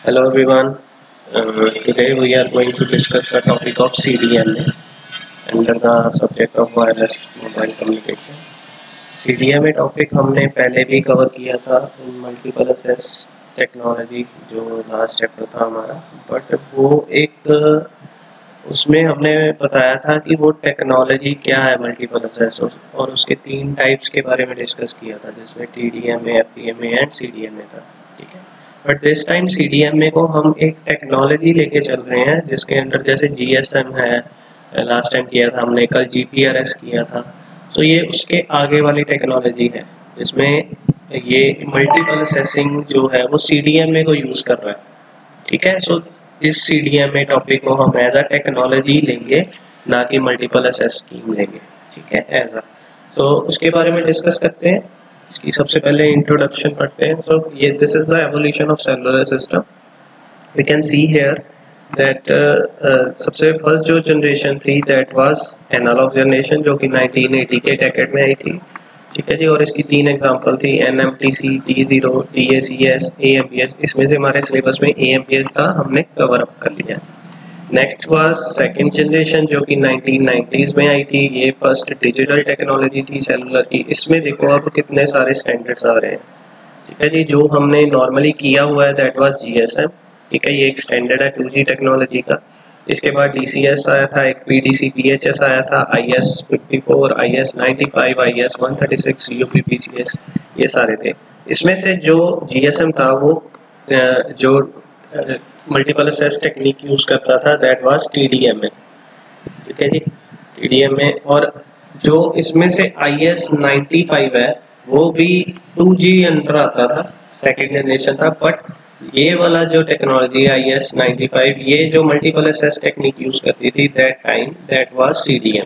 Hello everyone. Today we are going to discuss the topic of CDMA under the subject of wireless mobile communication. CDMA topic हमने पहले भी cover किया था इन multiple assess technology जो last chapter था हमारा, but वो एक उसमें हमने बताया था कि वो टेक्नोलॉजी क्या है मल्टीपल एसेस और उसके तीन टाइप्स के बारे में डिस्कस किया था जिसमें TDMA, FDMA एंड CDMA था। ठीक है, बट दिस टाइम CDMA को हम एक टेक्नोलॉजी लेके चल रहे हैं जिसके अंडर जैसे GSM है, लास्ट टाइम किया था हमने, कल GPRS किया था। तो ये उसके आगे वाली टेक्नोलॉजी है जिसमें ये मल्टीपल असेसिंग जो है वो CDMA को यूज कर रहा है। ठीक है, सो इस CDMA टॉपिक को हम एज अ टेक्नोलॉजी लेंगे, ना कि मल्टीपल असेस स्कीम लेंगे। ठीक है, एज अ तो उसके बारे में डिस्कस करते हैं। इसकी सबसे पहले इंट्रोडक्शन पढ़ते हैं। सो ये this is the evolution of cellular system. We can see here that सबसे फर्स्ट जो जनरेशन थी दैट वाज एनालॉग जनरेशन जो कि 1980 के डेकेड में आई थी। ठीक है जी, और इसकी तीन एग्जांपल थी NMTC, D0, DACS, AMPS। इसमें से हमारे सिलेबस में AMPS था, हमने कवर अप कर लिया। नेक्स्ट वाज सेकंड जनरेशन जो कि 1990s में आई थी। ये फर्स्ट डिजिटल टेक्नोलॉजी थी सेलुलर की। इसमें देखो अब कितने सारे स्टैंडर्ड्स आ रहे हैं। ठीक है जी, जो हमने नॉर्मली किया हुआ है दैट वाज GSM। ठीक है, ये एक स्टैंडर्ड है 2G टेक्नोलॉजी का। इसके बाद DCS आया था, एक PDC PHS आया था, IS-54, IS-95, IS-136, UPPCS, ये सारे थे। इसमें से जो GSM था वो जो मल्टीपल असेस टेक्निक यूज करता था दैट वाज TDMA। ठीक है जी, TDMA। और जो इसमें से IS-95 है वो भी 2G अंडर आता था, सेकेंड जनरेशन था। बट ये वाला जो टेक्नोलॉजी IS-95 ये जो मल्टीपल असेस टेक्निक यूज करती थी that time that was CDMA।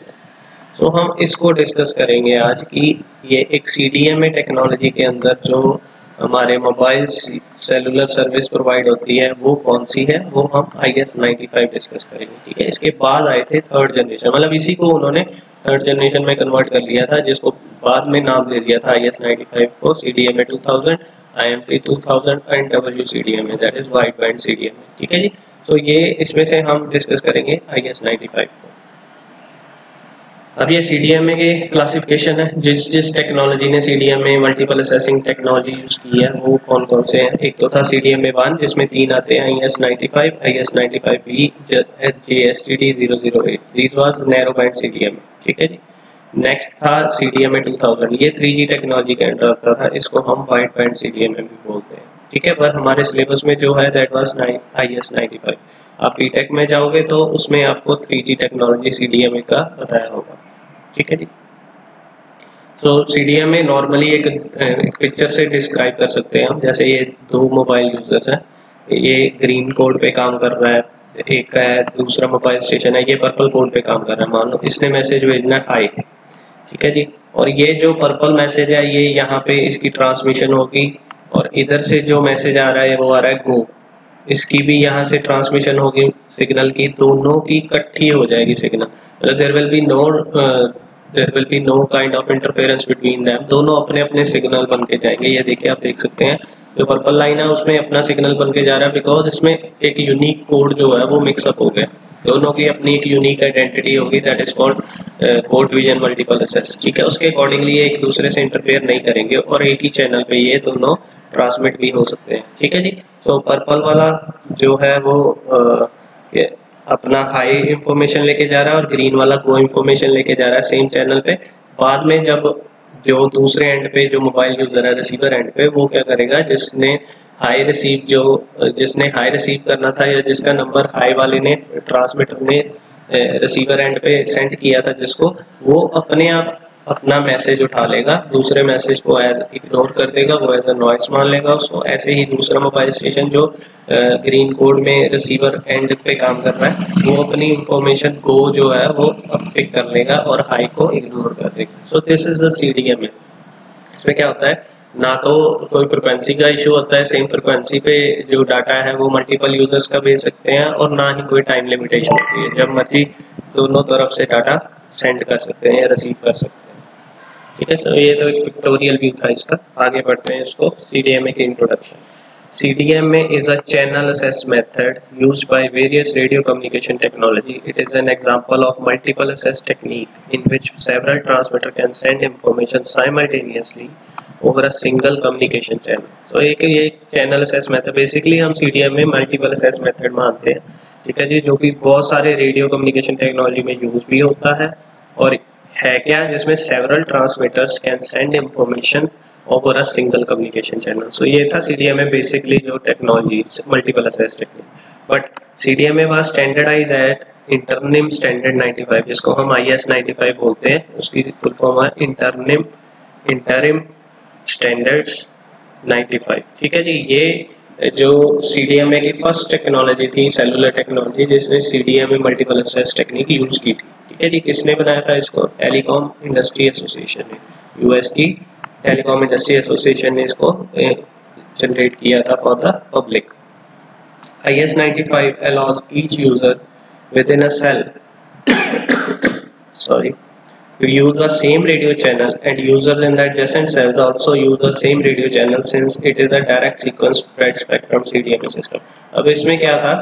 तो हम इसको डिस्कस करेंगे आज कि ये एक CDMA टेक्नोलॉजी के अंदर जो हमारे मोबाइल सेलुलर सर्विस प्रोवाइड होती है वो कौन सी है, वो हम IS-95 डिस्कस करेंगे। ठीक है, इसके बाद आए थे थर्ड जनरेशन, मतलब इसी को उन्होंने थर्ड जनरेशन में कन्वर्ट कर लिया था जिसको बाद में नाम दे दिया था IS-95 को CDMA 2000, IMT 2000 and WCDMA that is wide band CDMA। ठीक है जी, तो ये इसमें से हम डिस्कस करेंगे IS-95 को। अब ये CDMA के क्लासिफिकेशन है, जिस टेक्नोलॉजी ने CDMA multiple assessing technology use की है वो कौन कौन से हैं। एक तो था CDMA 1 जिसमें तीन आते हैं, IS-95, IS-95B, JSTD008। This was narrow band CDMA। ठीक है जी। नेक्स्ट था CDMA 2000, ये 3G टेक्नोलॉजी के अंडर आता था, इसको हम वाइड बैंड CDMA भी बोलते हैं। ठीक है, पर हमारे सिलेबस में जो है दैट वाज IS-95। आप बीटेक में जाओगे तो उसमें आपको 3G टेक्नोलॉजी CDMA का बताया होगा। ठीक है जी। तो CDMA नॉर्मली एक पिक्चर से डिस्क्राइब कर सकते हैं हम। जैसे ये दो मोबाइल यूजर्स हैं, ये ग्रीन कोड पे काम कर रहा है, एक है दूसरा मोबाइल स्टेशन है ये पर्पल कोड पे काम कर रहा है। मान लो इसने मैसेज भेजना है हाई। ठीक है जी, और ये जो पर्पल मैसेज है ये यहाँ पे इसकी ट्रांसमिशन होगी, और इधर से जो मैसेज आ रहा है वो आ रहा है गो, इसकी भी यहाँ से ट्रांसमिशन होगी सिग्नल की, दोनों की इकट्ठी हो जाएगी सिग्नल। मतलब there will be no kind of interference between them, दोनों अपने अपने सिग्नल बन के जाएंगे। ये देखिए आप देख सकते हैं जो पर्पल लाइन है उसमें अपना सिग्नल बन के जा रहा है, बिकॉज इसमें एक यूनिक कोड जो है वो मिक्सअप हो गया। दोनों की अपनी एक यूनिक आइडेंटिटी होगी that is called code division multiple assess. ठीक है, उसके अकॉर्डिंगली एक दूसरे से इंटरफेयर नहीं करेंगे और एक ही चैनल पे ये दोनों ट्रांसमिट भी हो सकते हैं। ठीक है जी, तो पर्पल वाला जो है वो अपना हाई इंफॉर्मेशन लेके जा रहा है और ग्रीन वाला गो इंफॉर्मेशन लेके जा रहा है सेम चैनल पे। बाद में जब जो दूसरे एंड पे जो मोबाइल यूजर है रिसीवर एंड पे, वो क्या करेगा, जिसने हाई रिसीव करना था या जिसका नंबर हाई वाले ने ट्रांसमीटर ने रिसीवर एंड पे सेंड किया था जिसको, वो अपने आप अपना मैसेज उठा लेगा, दूसरे मैसेज को एज इग्नोर कर देगा, वो एज अ नॉइस मान लेगा उसको। ऐसे ही दूसरा मोबाइल स्टेशन जो ग्रीन कोड में रिसीवर एंड पे काम कर रहा है वो अपनी इंफॉर्मेशन को जो है वो पिक कर लेगा और हाई को इग्नोर कर देगा। So this is the CDMA। इसमें क्या होता है, ना तो कोई फ्रिक्वेंसी का इशू होता है, सेम फ्रिक्वेंसी पे जो डाटा है वो मल्टीपल यूजर्स का भेज सकते हैं, और ना ही कोई टाइम लिमिटेशन होती है, जब मर्जी दोनों तरफ से डाटा सेंड कर सकते हैं या रिसीव कर सकते हैं। ठीक है सर, ये तो एक पिक्टोरियल व्यू था इसका। आगे बढ़ते हैं इसको CDMA के introduction. CDMA is a channel access method used by various radio communication technology. It is an example of multiple access technique in which several transmitters can send information simultaneously over a single communication channel. So एक ये channel access method basically हम CDMA multiple access method मानते हैं, ठीक है जी, जो कि बहुत सारे रेडियो कम्युनिकेशन टेक्नोलॉजी में यूज भी होता है और है क्या, जिसमें several transmitters can send information over a single communication channel. So ये था CDMA basically जो technology multiple access technique. But CDMA was standardized at Internim Standard 95 जिसको हम IS 95 बोलते हैं, उसकी फुल फॉर्म है Interim Standards 95. ठीक है जी, ये जो CDMA की फर्स्ट टेक्नोलॉजी थी सेलुलर टेक्नोलॉजी जिसने CDMA multiple access technique use की थी, ठीक है जी। किसने बनाया था इसको? टेलीकॉम इंडस्ट्री एसोसिएशन ने, यूएस की टेलीकॉम इंडस्ट्री एसोसिएशन ने इसको जनरेट किया था for the public. IS 95 allows each user within a cell to use the same radio channel, and users in the adjacent cells also use the same radio channel since it is a direct sequence spread spectrum CDMA system. अब इसमें क्या था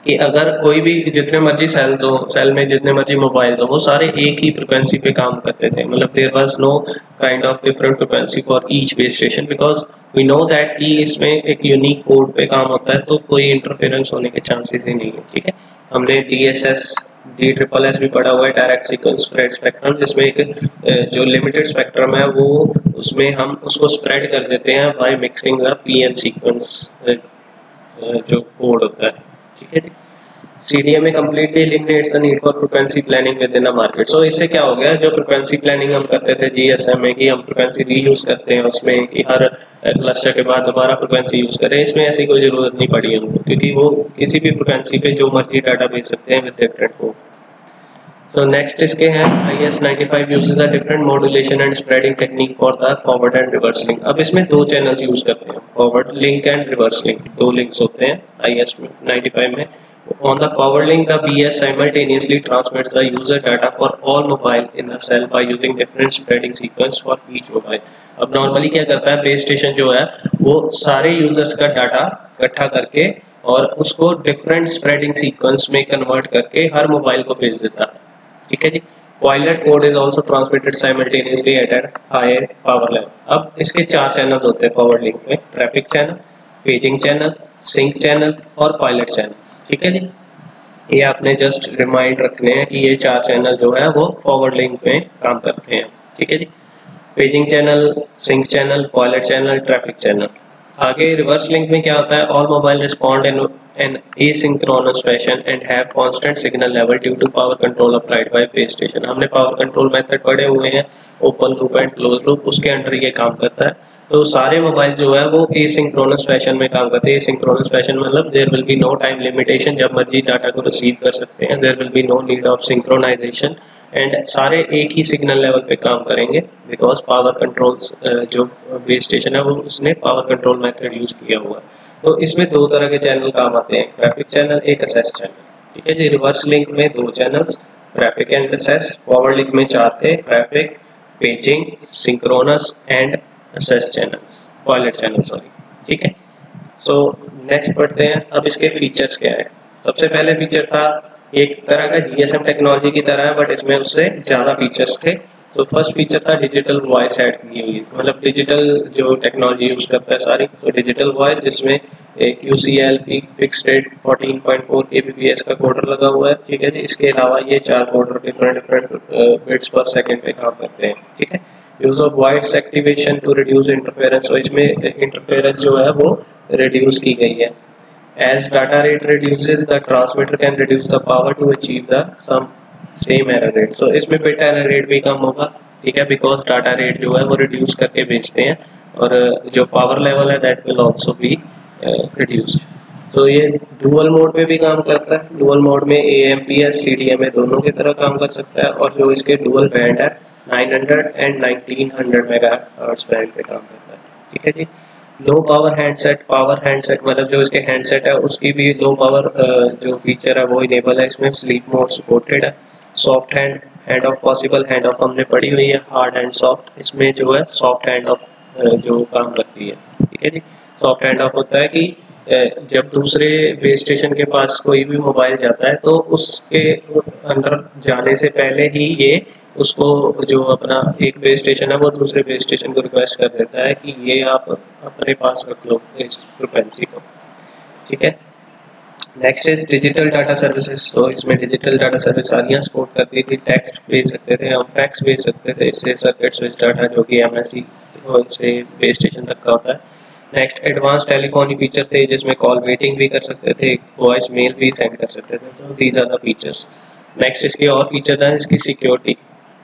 कि अगर कोई भी जितने मर्जी सेल में जितने मर्जी मोबाइल हो वो सारे एक ही फ्रिक्वेंसी पे काम करते थे, मतलब there was no kind of different frequency for each base station, because we know that कि इसमें एक यूनिक कोड पे काम होता है तो कोई इंटरफेरेंस होने के चांसेस ही नहीं है, ठीक है। हमने DSS भी पढ़ा हुआ है, डायरेक्ट सीक्वेंस स्प्रेड स्पेक्ट्रम, जिसमें एक जो लिमिटेड स्पेक्ट्रम है वो उसमें हम उसको स्प्रेड कर देते हैं by mixing the PN sequence जो कोड होता है, ठीक है। CDMA completely eliminates the need for frequency planning within a market. So इससे क्या हो गया, जो फ्रिक्वेंसी प्लानिंग हम करते थे GSM की, हम फ्रिक्वेंसी रीयूज करते हैं उसमें कि हर क्लस्टर के बाद दोबारा फ्रिक्वेंसी यूज करें, इसमें ऐसी कोई जरूरत नहीं पड़ी हमको, क्योंकि वो किसी भी फ्रिक्वेंसी पे जो मर्जी डाटा भेज सकते हैं with different code. So next इसके हैं IS 95 uses a different modulation and spreading technique for the forward and reverse link. अब इसमें दो चैनल्स यूज करते हैं, forward link and reverse link, दो लिंक्स होते हैं IS 95 में। On the forward link, the BS simultaneously transmits the user data for all mobile in the cell by using different spreading sequence for each mobile. अब normally क्या करता है, base station जो है वो सारे यूजर्स का डाटा इकट्ठा करके और उसको डिफरेंट स्प्रेडिंग सीक्वेंस में कन्वर्ट करके हर मोबाइल को भेज देता है, ठीक है जी। Pilot code is also transmitted simultaneously at a higher power level. अब इसके चार चैनल होते हैं फॉरवर्ड लिंक में, traffic channel, paging channel, sync channel और पायलट चैनल, ठीक है जी। ये आपने जस्ट रिमाइंड रखने हैं कि ये चार चैनल जो है वो फॉरवर्ड लिंक में काम करते हैं, ठीक है जी। Paging channel, sync channel, pilot channel, traffic channel. आगे रिवर्स लिंक में क्या होता है, all mobile respond in an asynchronous fashion and have constant signal level due to power control applied by base station. हमने पावर कंट्रोल मेथड पढ़े हुए हैं, open loop and close loop, उसके अंडर ये काम करता है। तो सारे मोबाइल जो है वो एसिंक्रोनस फैशन में काम करते हैं। एसिंक्रोनस फैशन मतलब there will be no time limitation, जब मर्जी डाटा को रिसीव कर सकते हैं, there will be no need of synchronisation, and सारे एक ही सिग्नल लेवल पे काम करेंगे बिकॉज पावर कंट्रोल्स जो बेस स्टेशन है वो उसने पावर कंट्रोल मेथड यूज किया हुआ है। तो इसमें दो तरह के चैनल काम आते हैं, ट्रैफिक चैनल, एक असेस चैनल, ठीक है जी। रिवर्स लिंक में दो channels, traffic and assess. Forward link में चार थे, traffic, paging, synchronous and assess channels, pilot channel sorry, ठीक है। सो नेक्स्ट पढ़ते हैं, अब इसके फीचर्स क्या है। सबसे पहले फीचर था एक तरह का GSM टेक्नोलॉजी की तरह है बट इसमें उससे ज़्यादा फीचर्स थे। तो फर्स्ट फीचर था डिजिटल वॉइस ऐड की हुई, मतलब डिजिटल जो टेक्नोलॉजी यूज करता है सारी, तो डिजिटल वॉइस जिसमें QCL फिक्स्ड रेट 14.4 kbps का कोडर लगा हुआ है, ठीक है जी। इसके अलावा ये चार coder different bits per second पे काम करते हैं, ठीक है। Use of voice activation to reduce interference, तो इसमें इंटरफेरेंस जो है वो रिड्यूस की गई है। As data rate reduces, the transmitter can reduce the power to achieve the same error rate. So इसमें bit error rate भी कम होगा, ठीक है, because data rate जो है वो reduce करके भेजते हैं और जो power level है that will also be reduced. तो ये dual mode में भी काम करता है, dual mode में AMPS CDMA दोनों की तरह काम कर सकता है, और जो इसके dual band है 900 and 1900 मेगाहर्ट्ज बैंड पे काम करता है, ठीक है जी। लो पावर हैंडसेट मतलब जो इसके हैंडसेट है उसकी भी लो पावर जो फीचर है वो इनेबल है, इसमें स्लीप मोड सपोर्टेड है। Soft hand of possible, hand of हमने पढ़ी हुई है, हार्ड एंड सॉफ्ट, इसमें जो है सॉफ्ट हैंड ऑफ जो काम करती है, ठीक है जी। सॉफ्ट हैंड ऑफ होता है कि जब दूसरे बेस स्टेशन के पास कोई भी मोबाइल जाता है तो उसके अंदर जाने से पहले ही ये उसको जो अपना एक बेस स्टेशन है वो दूसरे बेस स्टेशन को रिक्वेस्ट कर देता है कि ये आप अपने पास रख लो इस फ्रिक्वेंसी को, ठीक है। Next is digital data services. तो इसमें डिजिटल डाटा सर्विस सारियाँ सपोर्ट करती थी। टेक्स्ट भेज सकते थे हम, फैक्स भेज सकते थे, इससे सर्किट स्विच डाटा जो कि MSC से बेस स्टेशन तक का होता है। नेक्स्ट एडवांस टेलीफोनी फीचर थे जिसमें कॉल वेटिंग भी कर सकते थे, वॉइस मेल भी सेंड कर सकते थे। तो these are the features. Next इसके और फीचर्स हैं, इसकी सिक्योरिटी।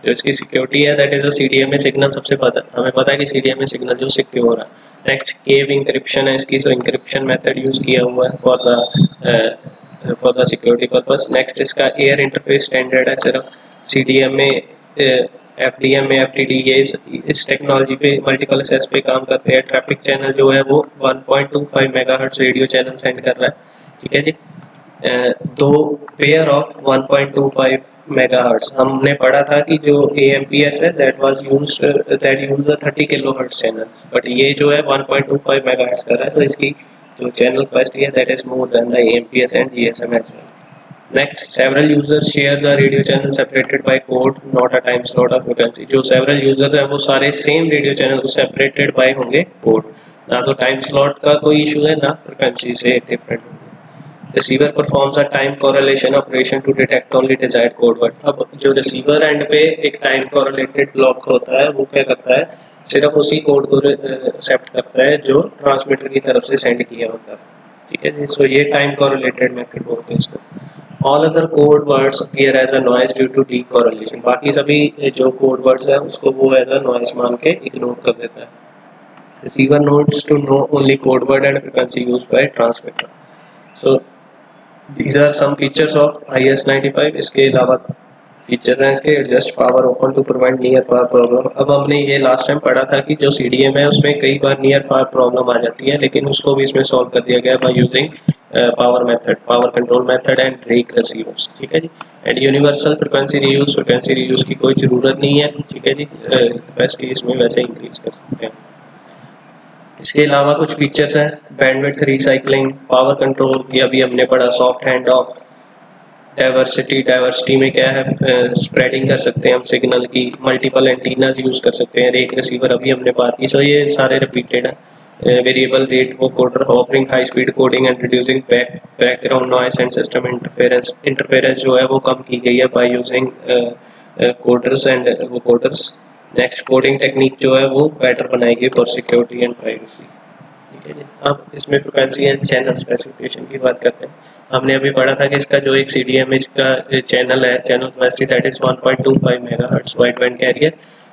जो इसकी सिक्योरिटी है that is a CDMA signal. सबसे हमें पता है कि CDMA सिग्नल जो सिक्योर है। नेक्स्ट केव इंक्रिप्शन है इसकी, सो इंक्रिप्शन मेथड यूज किया हुआ है for the security purpose. Next इसका एयर इंटरफेस स्टैंडर्ड है, सिर्फ CDMA FDMA FTD ये इस टेक्नोलॉजी पे मल्टीपल एसएस पे काम करते हैं। ट्रैफिक चैनल जो है वो 1.25 मेगाहर्ट्ज रेडियो चैनल सेंड कर रहा है, ठीक है जी। दो पेयर ऑफ 1.25 मेगाहर्ट्ज। हमने पढ़ा था कि जो AMPS है that use 30 kilohertz channel, but ये जो है 1.25 मेगाहर्ट्ज कर रहा है। तो इसकी जो चैनल कैपेसिटी है that is more than the AMPS and GSM as well. Next, several users shares a radio channel separated by code, not a time slot or frequency. जो several users हैं वो सारे same radio channel को separated by होंगे code, ना तो time slot का कोई issue है ना frequency से different होंगे। Receiver performs a time correlation operation to detect only desired code word. अब जो receiver end पे एक time correlated block होता है वो क्या करता है, सिर्फ उसी कोड को एक्सेप्ट करता है जो ट्रांसमीटर की तरफ से सेंड किया होता है, ठीक है जी। सो ये टाइम कोरिलेटेड मेथड बोलते हैं इसको। All other code words appear as a noise due to decorrelation. बाकी सभी जो code words है उसको वो as a noise मान के ignore कर देता है। Receiver needs to know only code word and frequency used by transmitter. So these are some features of IS-95. इसके अलावा फीचर्स हैं इसके, adjust power open to prevent near far problem. अब हमने ये लास्ट टाइम पढ़ा था कि जो CDMA है उसमें कई बार नियर फायर प्रॉब्लम आ जाती है, लेकिन उसको भी इसमें सॉल्व कर दिया गया by using power method, power control method and rake receivers, ठीक है जी। एंड यूनिवर्सल फ्रिक्वेंसी रीयूज की कोई ज़रूरत नहीं है, ठीक है जी। कैपेसिटी इसमें वैसे इंक्रीज कर सकते हैं। इसके अलावा कुछ फीचर्स हैं, बैंडविड्थ रिसाइकलिंग, पावर कंट्रोल, ये अभी हमने पढ़ा, सॉफ्ट हैंड ऑफ, डाइवर्सिटी में क्या है, स्प्रेडिंग कर सकते हैं हम सिग्नल की, मल्टीपल एंटीनाज यूज कर सकते हैं, रेक रिसीवर अभी हमने बात की। सो ये सारे रिपीटेड है। वेरिएबल रेट वो coder, offering high speed coding and reducing background noise and system interference जो है वो कम की गई है बाय यूजिंग कोडर्स एंड वो कोडर्स। नेक्स्ट कोडिंग टेक्निक जो है वो बेटर बनाएगी फॉर सिक्योरिटी एंड प्राइवेसी, ठीक है जी। अब इसमें फ्रिक्वेंसी एंड चैनल स्पेसिफिकेशन की बात करते हैं। हमने अभी पढ़ा था कि इसका जो एक CDMA इसका चैनल है, channel capacity that is 1.25 megahertz wide band carrier.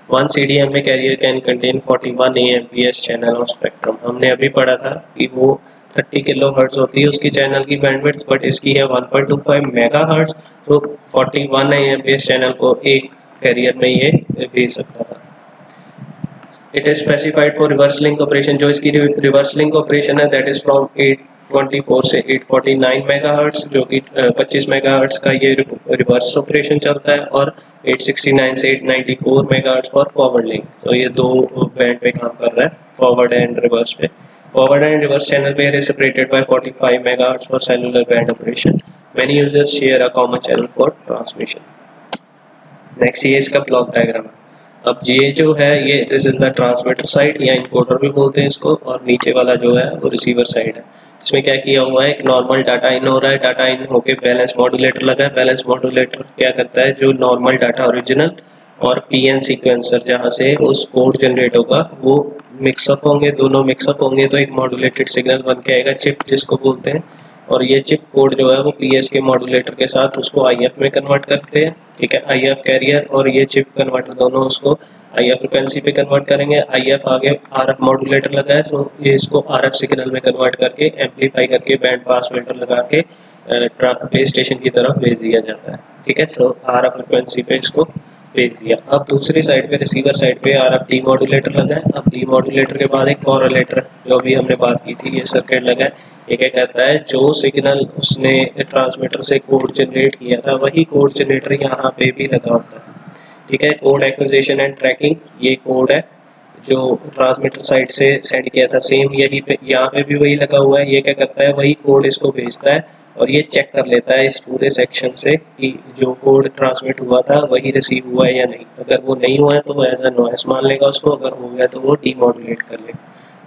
One CDMA carrier can contain 41 AMPS channel of spectrum. हमने अभी पढ़ा था कि वो 30 किलोहर्ट्ज होती है उसकी चैनल की बैंडविड्थ, बट इसकी है 1.25 मेगाहर्ट्ज, तो 41 AMPS चैनल को एक कैरियर में ये भेज सकता था। It is specified for reverse link operation. जो इसकी रिवर्स लिंक ऑपरेशन है दैट इज फ्रॉम 824 से 849 मेगाहर्ट्ज, जो कि 25 मेगाहर्ट्ज का ये रिवर्स ऑपरेशन चलता है, और 869 से 894 मेगाहर्ट्ज फॉर फॉरवर्ड लिंक। तो ये दो बैंड पे काम कर रहा है, फॉरवर्ड एंड रिवर्स पे। Forward and reverse channel pair is separated by 45 megahertz for cellular band operation. Many users share a common channel for transmission. Next ये इसका ब्लॉक डायग्राम है। अब ये जो है ये this is the transmitter side या इनकोडर भी बोलते हैं इसको, और नीचे वाला जो है वो रिसीवर साइड है। इसमें क्या किया हुआ है, एक नॉर्मल डाटा इन हो रहा है, डाटा इन होके बैलेंस मॉड्यूलेटर लगा है। बैलेंस मॉड्यूलेटर क्या करता है, जो नॉर्मल डाटा ओरिजिनल और PN सीक्वेंसर जहाँ से उस कोड जनरेट होगा वो मिक्सअप होंगे, दोनों मिक्सअप होंगे तो एक मॉड्यूलेटेड सिग्नल बन के आएगा, चिप जिसको बोलते हैं। और ये चिप कोड जो है वो PS के मॉड्यूलेटर के साथ उसको IF में कन्वर्ट करते हैं, ठीक है। IF कैरियर और ये चिप कन्वर्टर दोनों उसको IF फ्रिक्वेंसी पे कन्वर्ट करेंगे। IF आगे RF मॉड्यूलेटर लगा है, तो ये इसको RF सिग्नल में कन्वर्ट करके एम्पलीफाई करके बैंड पास फिल्टर लगा के बेस स्टेशन की तरफ भेज दिया जाता है, ठीक है। तो RF फ्रिक्वेंसी पे इसको भेज दिया। अब दूसरी साइड पे रिसीवर साइड पे RF डीमॉड्यूलेटर लगा है। अब डीमॉड्यूलेटर के बाद एक कोरिलेटर जो अभी हमने बात की थी, ये सर्किट लगा है। ये क्या कहता है, जो सिग्नल उसने ट्रांसमीटर से कोड जनरेट किया था वही कोड जनरेटर यहाँ पे भी लगा होता है, ठीक है। कोड एक्विजिशन एंड ट्रैकिंग, ये कोड है जो ट्रांसमीटर साइड से सेंड किया था सेम यही पे यहाँ पे भी वही लगा हुआ है। ये क्या करता है, वही कोड इसको भेजता है और ये चेक कर लेता है इस पूरे सेक्शन से कि जो कोड ट्रांसमिट हुआ था वही रिसीव हुआ है या नहीं। अगर वो नहीं हुआ है तो वो एज अ नॉइस मान लेगा उसको, अगर हो गया तो वो डीमॉड्यूलेट कर लेगा।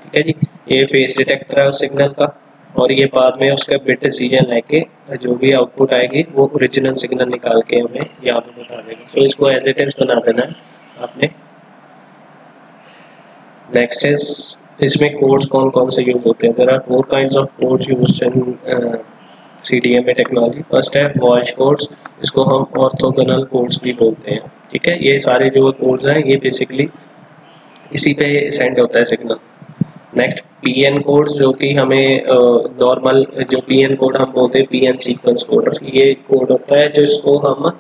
ठीक है जी, ये फेस डिटेक्टर है उस सिग्नल का, और ये बाद में उसका बिट डिसीजन लेके जो भी आउटपुट आएगी वो ओरिजिनल सिग्नल निकाल के हमें यहाँ पे बता देगा। तो इसको एज इट इज बना देना है आपने। नेक्स्ट इज इसमें कोड्स कौन कौन से यूज होते हैं। There are 4 kinds of codes used in CDMA technology. First है वॉइस कोड्स, इसको हम ऑर्थोगोनल कोड्स भी बोलते हैं। ठीक है, ये सारे जो कोड्स हैं ये बेसिकली इसी पे सेंड होता है सिग्नल। नेक्स्ट PN कोड्स, जो कि हमें नॉर्मल जो PN कोड हम बोलते हैं PN सीक्वेंस कोड, ये कोड होता है जो इसको हम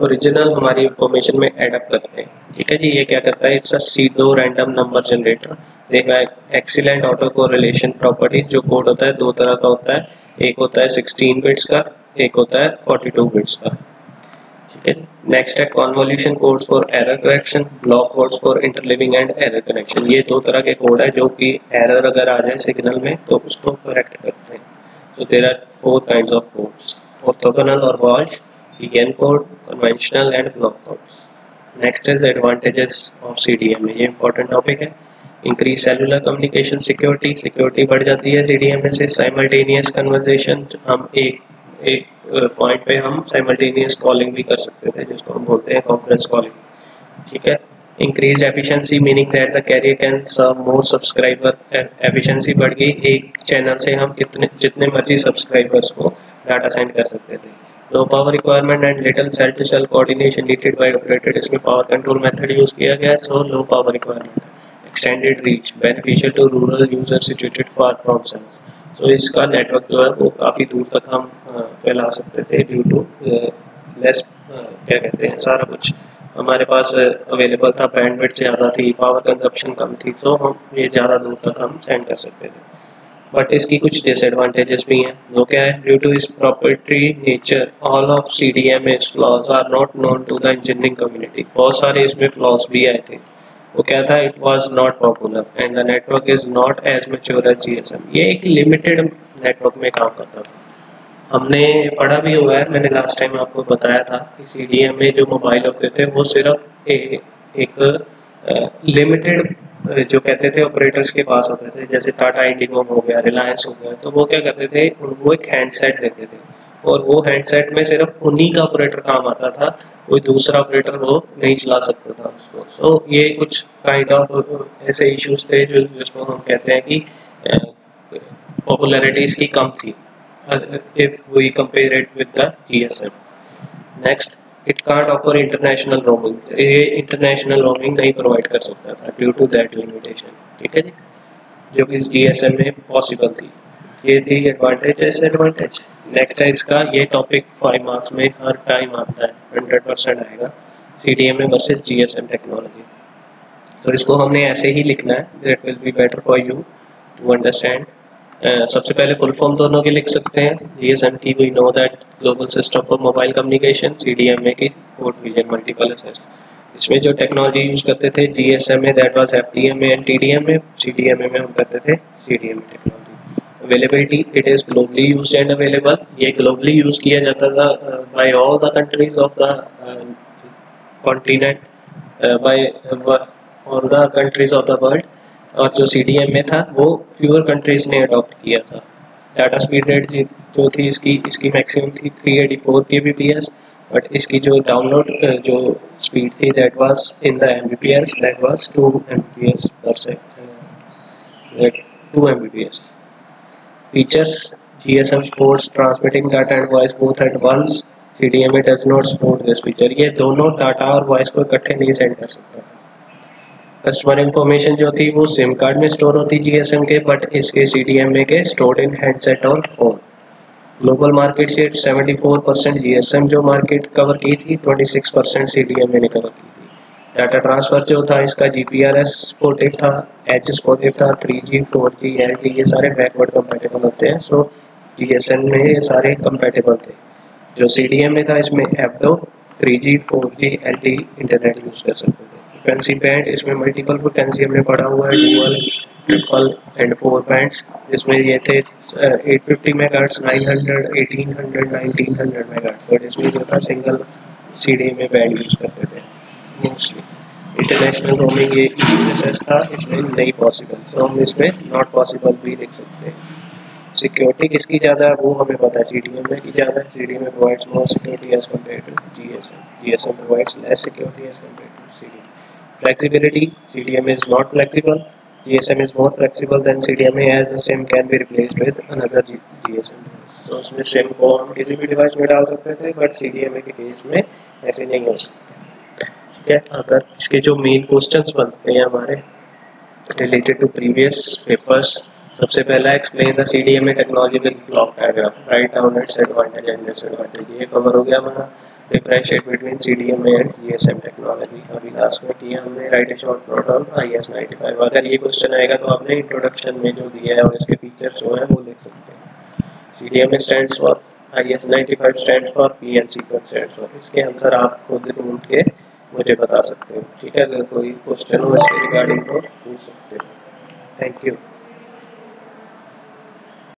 ओरिजिनल हमारी इंफॉर्मेशन में एडअप करते हैं। ठीक है जी, ये क्या करता है, it's a pseudo random number generator. देखा एक्सीलेंट ऑटो कोरिलेशन प्रॉपर्टीज। जो कोड होता है दो तरह का होता है, एक होता है 16 बिट्स का, एक होता है 42 बिट्स का। ठीक है, नेक्स्ट है convolution codes for error correction, block codes for interleaving and error correction. ये दो तरह के कोड है जो कि एरर अगर आ जाए सिग्नल में तो उसको करेक्ट करते हैं। So there are 4 kinds of codes, orthogonal और voice, PN code, conventional and block codes. Next is advantages of CDMA। ये इंपॉर्टेंट टॉपिक है। Increase cellular communication security, security बढ़ जाती है CDMA से। साइमल्टेनियस कन्वर्सेशन, हम एक पॉइंट पे हम साइमल्टेनियस कॉलिंग भी कर सकते थे जिसको हम बोलते हैं कॉन्फ्रेंस कॉलिंग। ठीक है, increase efficiency, meaning that the carrier can serve more subscriber. Efficiency बढ़ गई, एक चैनल से हम जितने मर्जी सब्सक्राइबर्स को डाटा सेंड कर सकते थे। Low power requirement and little cell to cell coordination needed by operator, इसमें पावर कंट्रोल मेथड यूज किया गया है, so low power requirement. Extended reach, beneficial to rural user situated far from cells. तो इसका network जो है वो काफ़ी दूर तक हम फैला सकते थे ड्यू टू लेस क्या कहते हैं, सारा कुछ हमारे पास अवेलेबल था, बैंडविड्थ ज़्यादा थी, पावर कंजप्शन कम थी, तो हम ये ज़्यादा दूर तक हम सेंड कर सकते थे। बट इसकी कुछ डिसएडवांटेजेस भी हैं। वो क्या है, ड्यू टू इस property nature all of CDMA flaws are not known to the engineering community. बहुत सारे इसमें फ्लॉज भी आए थे। वो क्या था, it was not popular and the network is not as mature as GSM। ये एक लिमिटेड नेटवर्क में काम करता था। हमने पढ़ा भी हुआ है, मैंने लास्ट टाइम आपको बताया था कि CDMA जो मोबाइल होते थे वो सिर्फ एक लिमिटेड जो कहते थे ऑपरेटर्स के पास होते थे, जैसे टाटा इंडिगो हो गया, रिलायंस हो गया। तो वो क्या करते थे, उनको एक हैंडसेट देते थे और वो हैंडसेट में सिर्फ उन्हीं का ऑपरेटर काम आता था, कोई दूसरा ऑपरेटर वो नहीं चला सकता था उसको। सो ये कुछ काइंड ऑफ ऐसे इश्यूज थे जो जिसको हम कहते हैं कि पॉपुलैरिटी इसकी कम थी if we compare it with the GSM. Next, it can't offer international roaming. ये international roaming नहीं provide कर सकता था due to that limitation. ठीक है जी, जो कि इस GSM में possible थी। ये थी advantage। नेक्स्ट है इसका, ये टॉपिक 5 मार्क्स में हर टाइम आता है, 100% आएगा, CDMA वर्सेस GSM टेक्नोलॉजी। तो इसको हमने ऐसे ही लिखना है, that will be better for you to understand. सबसे पहले फुल फॉर्म दोनों की लिख सकते हैं। GSM की we know that global system for mobile communication, CDMA की कोड विजन मल्टीपल एसेस। इसमें जो टेक्नोलॉजी यूज करते थे GSMA that was FDMA and TDMA, CDMA में हम करते थे CDMA technology. Availability, it is globally used and available. ये ग्लोबली यूज किया जाता था by all the countries of the continent, by all the countries of the world. और जो CDMA था वो फ्यूअर कंट्रीज ने अडॉप्ट किया था। डाटा स्पीड रेट जो थी इसकी मैक्सिमम थी 384 kbps, बट इसकी जो डाउनलोड जो स्पीड थी that was in the Mbps, that was 2 Mbps पर second, 2 Mbps। Features, GSM supports transmitting data and voice both at once. CDMA does not support this feature. ये दोनों data और voice को इकट्ठे नहीं सेंड कर सकता। कस्टमर इंफॉर्मेशन जो थी वो सिम कार्ड में स्टोर होती GSM के, बट इसके CDMA के स्टोर्ड इन हैंडसेट और phone. Global market share 74% GSM जो मार्केट कवर की थी, 26% CDMA ने कवर की थी। डाटा ट्रांसफर जो था इसका GPRS सपोर्टिव था, H सपोर्टिव था, 3G 4G LTE ये सारे बैकवर्ड कंपैटिबल होते हैं। सो GSM में ये सारे कंपैटिबल थे। जो CDMA था इसमें FDO, 3G 4G LTE internet use कर सकते थे। फ्रीक्वेंसी बैंड, इसमें मल्टीपल फ्रीक्वेंसी हमने पढ़ा हुआ है, डुअल, ट्रिपल एंड 4 बैंड्स, जिसमें ये थे 850 मेगाहर्ट्ज, 900, 1800, 1900 मेगाहर्ट्ज, बट इसमें जो था सिंगल CDMA बैंड यूज करते थे मोस्टली। इंटरनेशनल रोमिंग ये यूएसएस था, इसमें नहीं पॉसिबल, तो हम इसमें नॉट पॉसिबल भी लिख सकते हैं। सिक्योरिटी किसकी ज़्यादा है वो हमें पता है, CDMA की ज़्यादा है। CDMA provides more security as compared to GSM. GSM provides less security as compared to CDMA. Flexibility, CDMA is not flexible. GSM is more flexible than CDMA as the SIM can be replaced with another GSM device. तो उसमें SIM को हम किसी भी device में डाल सकते थे, बट CDMA के केस में ऐसे नहीं हो सकते। ठीक है, अगर इसके जो मेन क्वेश्चंस बनते हैं हमारे related to previous papers, सबसे पहला explain the CDMA technology with block diagram, write down its advantage and disadvantage, ये कवर हो गया हमारा। differentiate between CDMA and GSM technology, अभी लास्ट में किया हमने, write a short note on IS-95। अगर ये क्वेश्चन आएगा तो आपने इंट्रोडक्शन में जो दिया है और इसके फीचर्स जो है वो लिख सकते हैं। CDMA stands for, IS-95 stands for, PN sequence stands for, इसके आंसर आप खुद ढूंढ के मुझे बता सकते हो। ठीक है, अगर कोई क्वेश्चन हो इसके रिगार्डिंग तो पूछ सकते हो। Thank you.